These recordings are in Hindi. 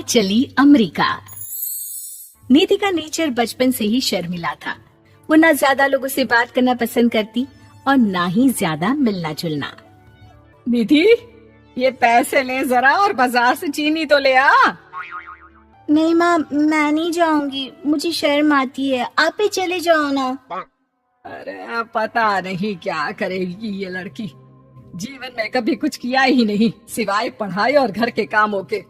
माँ चली अमेरिका। निधि का नेचर बचपन से ही शर्मिला था। वो ना ज्यादा लोगों से बात करना पसंद करती और ना ही ज्यादा मिलना जुलना। निधि, ये पैसे ले जरा और बाजार से चीनी तो ले आ। नहीं माँ, मैं नहीं जाऊंगी, मुझे शर्म आती है, आप ही चले जाओ ना। अरे पता नहीं क्या करेगी ये लड़की, जीवन में कभी कुछ किया ही नहीं सिवाय पढ़ाई और घर के कामों के।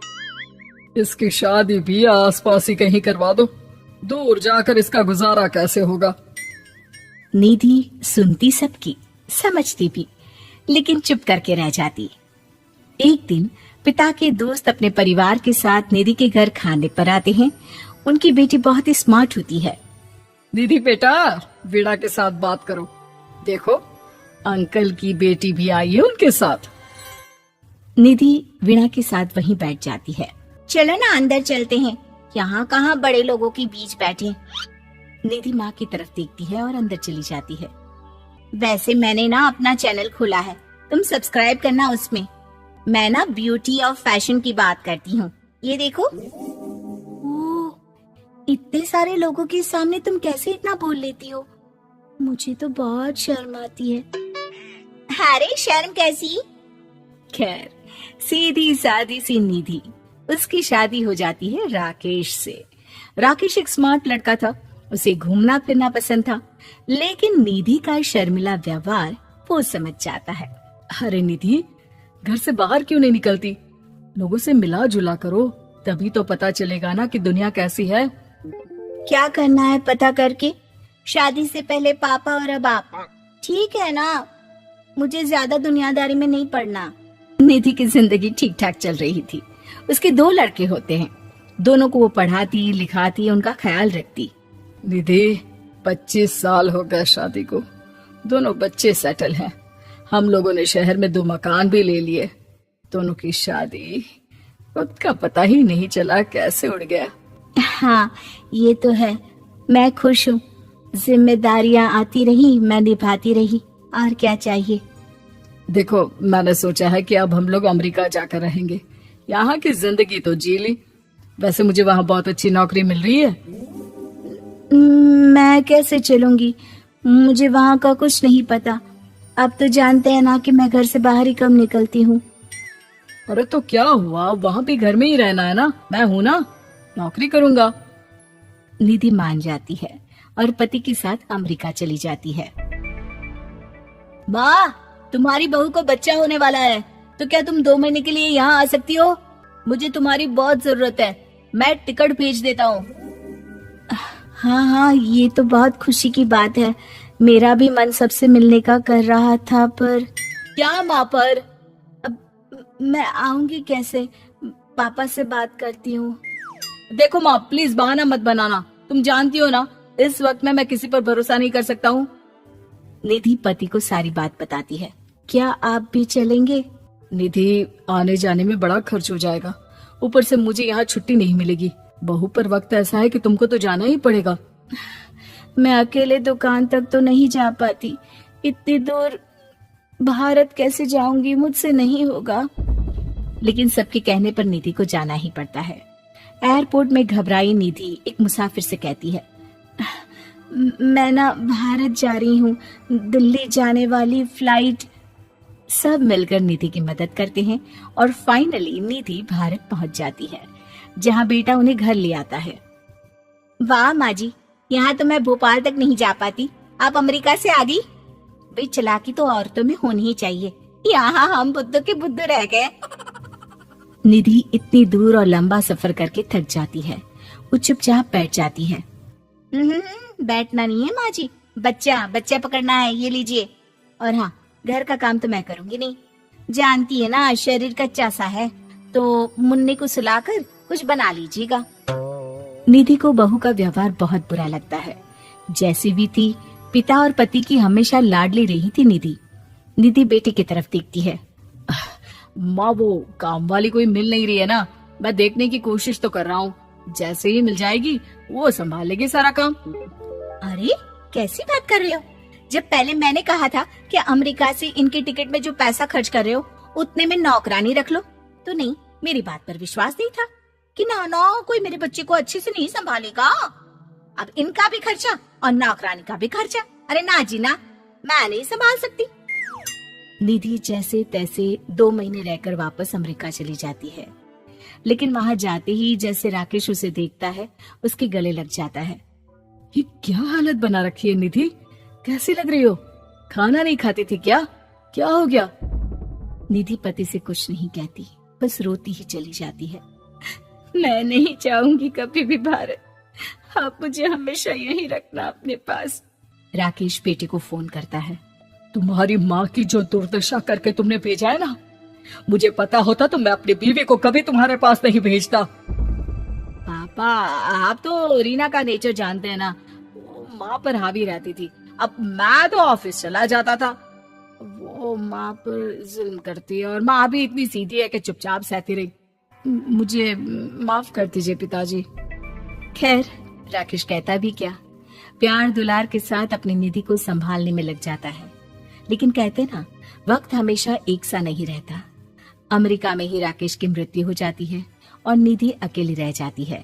इसकी शादी भी आसपास ही कहीं करवा दो, दूर जाकर इसका गुजारा कैसे होगा। निधि सुनती सबकी, समझती भी, लेकिन चुप करके रह जाती। एक दिन पिता के दोस्त अपने परिवार के साथ निधि के घर खाने पर आते हैं। उनकी बेटी बहुत ही स्मार्ट होती है। निधि बेटा, वीणा के साथ बात करो, देखो अंकल की बेटी भी आई है उनके साथ। निधि वीणा के साथ वहीं बैठ जाती है। चलो ना अंदर चलते हैं, यहाँ कहाँ बड़े लोगों के बीच बैठे। निधि माँ की तरफ देखती है और अंदर चली जाती है। वैसे मैंने ना अपना चैनल खोला है, तुम सब्सक्राइब करना उसमें। मैं ना ब्यूटी और फैशन की बात करती हूँ, ये देखो। ओह, इतने सारे लोगों के सामने तुम कैसे इतना बोल लेती हो? मुझे तो बहुत शर्म आती है। अरे शर्म कैसी। खैर, सीधी सादी सी निधि, उसकी शादी हो जाती है राकेश से। राकेश एक स्मार्ट लड़का था, उसे घूमना फिरना पसंद था, लेकिन निधि का शर्मिला व्यवहार वो समझ जाता है। अरे निधि, घर से बाहर क्यों नहीं निकलती? लोगों से मिला जुला करो, तभी तो पता चलेगा ना कि दुनिया कैसी है। क्या करना है पता करके, शादी से पहले पापा और अब आप। ठीक है ना, मुझे ज्यादा दुनियादारी में नहीं पड़ना। निधि की जिंदगी ठीक ठाक चल रही थी। उसके 2 लड़के होते हैं, दोनों को वो पढ़ाती लिखाती, उनका ख्याल रखती। निधि, 25 साल हो गए शादी को, दोनों बच्चे सेटल हैं। हम लोगों ने शहर में 2 मकान भी ले लिए। दोनों की शादी खुद का पता ही नहीं चला कैसे उड़ गया। हाँ ये तो है, मैं खुश हूँ। जिम्मेदारियाँ आती रही, मैं निभाती रही, और क्या चाहिए। देखो, मैंने सोचा है कि अब हम लोग अमेरिका जाकर रहेंगे। यहाँ की जिंदगी तो जी ली, वैसे मुझे वहाँ बहुत अच्छी नौकरी मिल रही है। मैं कैसे चलूंगी, मुझे वहाँ का कुछ नहीं पता। अब तो जानते हैं ना कि मैं घर से बाहर ही कम निकलती हूँ। अरे तो क्या हुआ, वहाँ भी घर में ही रहना है ना, मैं हूँ ना, नौकरी करूँगा। निधि मान जाती है और पति के साथ अमेरिका चली जाती है। माँ, तुम्हारी बहू को बच्चा होने वाला है, तो क्या तुम 2 महीने के लिए यहाँ आ सकती हो? मुझे तुम्हारी बहुत जरूरत है, मैं टिकट भेज देता हूँ। हाँ हाँ, ये तो बहुत खुशी की बात है। मेरा भी मन सबसे मिलने का कर रहा था, पर क्या माँ पर? अब मैं आऊंगी कैसे? पापा से बात करती हूँ। देखो माँ, प्लीज बहाना मत बनाना, तुम जानती हो ना इस वक्त में मैं किसी पर भरोसा नहीं कर सकता हूँ। निधि पति को सारी बात बताती है। क्या आप भी चलेंगे? निधि, आने जाने में बड़ा खर्च हो जाएगा, ऊपर से मुझे यहाँ छुट्टी नहीं मिलेगी। बहू पर वक्त ऐसा है कि तुमको तो जाना ही पड़ेगा। मैं अकेले दुकान तक तो नहीं जा पाती, इतनी दूर भारत कैसे जाऊंगी, मुझसे नहीं होगा। लेकिन सबके कहने पर निधि को जाना ही पड़ता है। एयरपोर्ट में घबराई निधि एक मुसाफिर से कहती है, मैं ना भारत जा रही हूँ, दिल्ली जाने वाली फ्लाइट। सब मिलकर निधि की मदद करते हैं और फाइनली निधि भारत पहुंच जाती है, जहां बेटा उन्हें घर ले आता है। वाह माँ जी, यहाँ तो मैं भोपाल तक नहीं जा पाती, आप अमेरिका से आ गई। भाई चालाकी तो औरतों में होनी ही चाहिए, यहाँ हम बुद्धू के बुद्धू रह गए। निधि इतनी दूर और लंबा सफर करके थक जाती है, वो चुपचाप बैठ जाती है। बैठना नहीं है माँ जी, बच्चा पकड़ना है, ये लीजिए। और हाँ, घर का काम तो मैं करूंगी नहीं, जानती है ना शरीर कच्चा सा है, तो मुन्ने को सुलाकर कुछ बना लीजिएगा। निधि को बहू का व्यवहार बहुत बुरा लगता है। जैसी भी थी, पिता और पति की हमेशा लाडली रही थी निधि। निधि बेटे की तरफ देखती है। माँ, वो काम वाली कोई मिल नहीं रही है ना, मैं देखने की कोशिश तो कर रहा हूँ, जैसे ही मिल जाएगी वो संभालेगी सारा काम। अरे कैसी बात कर रहे हो, जब पहले मैंने कहा था कि अमेरिका से इनके टिकट में जो पैसा खर्च कर रहे हो उतने में नौकरानी रख लो, तो नहीं, मेरी बात पर विश्वास नहीं था। कि ना ना कोई मेरे बच्चे को अच्छे से नहीं संभालेगा। अब इनका भी खर्चा और नौकरानी का भी खर्चा। अरे ना जी ना, मैं नहीं संभाल सकती। निधि जैसे तैसे 2 महीने रहकर वापस अमेरिका चली जाती है, लेकिन वहां जाते ही जैसे राकेश उसे देखता है उसके गले लग जाता है। ये क्या हालत बना रखी है निधि, कैसी लग रही हो? खाना नहीं खाती थी क्या? क्या हो गया? निधि पति से कुछ नहीं कहती, बस रोती ही चली जाती है। मैं नहीं चाहूंगी कभी भी भारत, आप मुझे हमेशा यहीं रखना अपने पास। राकेश बेटे को फोन करता है। तुम्हारी माँ की जो दुर्दशा करके तुमने भेजा है ना, मुझे पता होता तो मैं अपनी बीवी को कभी तुम्हारे पास नहीं भेजता। पापा, आप तो रीना का नेचर जानते हैं ना, वो माँ पर हावी रहती थी। अब मैं तो ऑफिस चला जाता था, वो माँ पर जुल्म करती है, और माँ भी इतनी सीधी है कि चुपचाप सहती रही। मुझे माफ कर दीजिए पिताजी। खैर, राकेश कहता भी क्या, प्यार दुलार के साथ अपनी निधि को संभालने में लग जाता है। लेकिन कहते ना, वक्त हमेशा एक सा नहीं रहता। अमेरिका में ही राकेश की मृत्यु हो जाती है और निधि अकेली रह जाती है।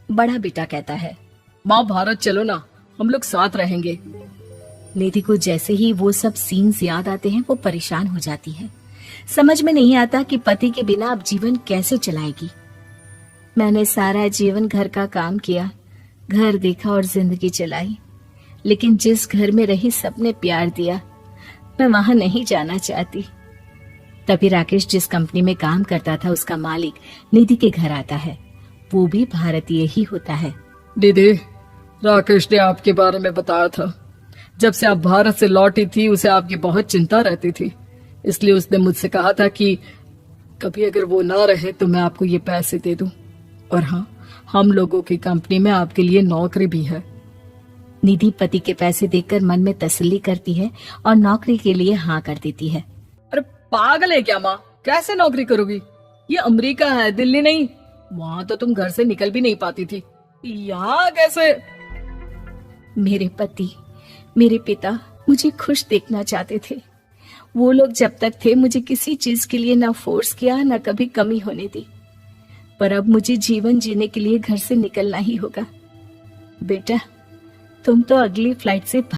बड़ा बेटा कहता है, माँ भारत चलो ना, हम लोग साथ रहेंगे। निधि को जैसे ही वो सब सीन्स याद आते हैं वो परेशान हो जाती है। समझ में नहीं आता कि पति के बिना अब जीवन कैसे चलाएगी। मैंने सारा जीवन घर का काम किया, घर देखा और जिंदगी चलाई, लेकिन जिस घर में रही सबने प्यार दिया, मैं वहां नहीं जाना चाहती। तभी राकेश जिस कंपनी में काम करता था उसका मालिक निधि के घर आता है। वो भी भारतीय ही होता है। दीदी, राकेश ने आपके बारे में बताया था। जब से आप भारत से लौटी थी उसे आपकी बहुत चिंता रहती थी, इसलिए उसने मुझसे कहा था कि कभी अगर वो ना रहे तो मैं आपको ये पैसे दे दूं। और हाँ, हम लोगों की कंपनी में आपके लिए नौकरी भी है। निधि पति के पैसे देखकर मन में तसल्ली करती है और नौकरी के लिए हाँ कर देती है। अरे पागल है क्या माँ, कैसे नौकरी करोगी? ये अमेरिका है, दिल्ली नहीं। वहाँ तो तुम घर से निकल भी नहीं पाती थी, यहाँ कैसे? मेरे पति, मेरे पिता मुझे खुश देखना चाहते थे। वो लोग जब तक थे मुझे किसी चीज के लिए ना फोर्स किया, ना कभी कमी होने दी। पर अब मुझे जीवन जीने के लिए घर से निकलना ही होगा। बेटा, तुम तो अगली फ्लाइट से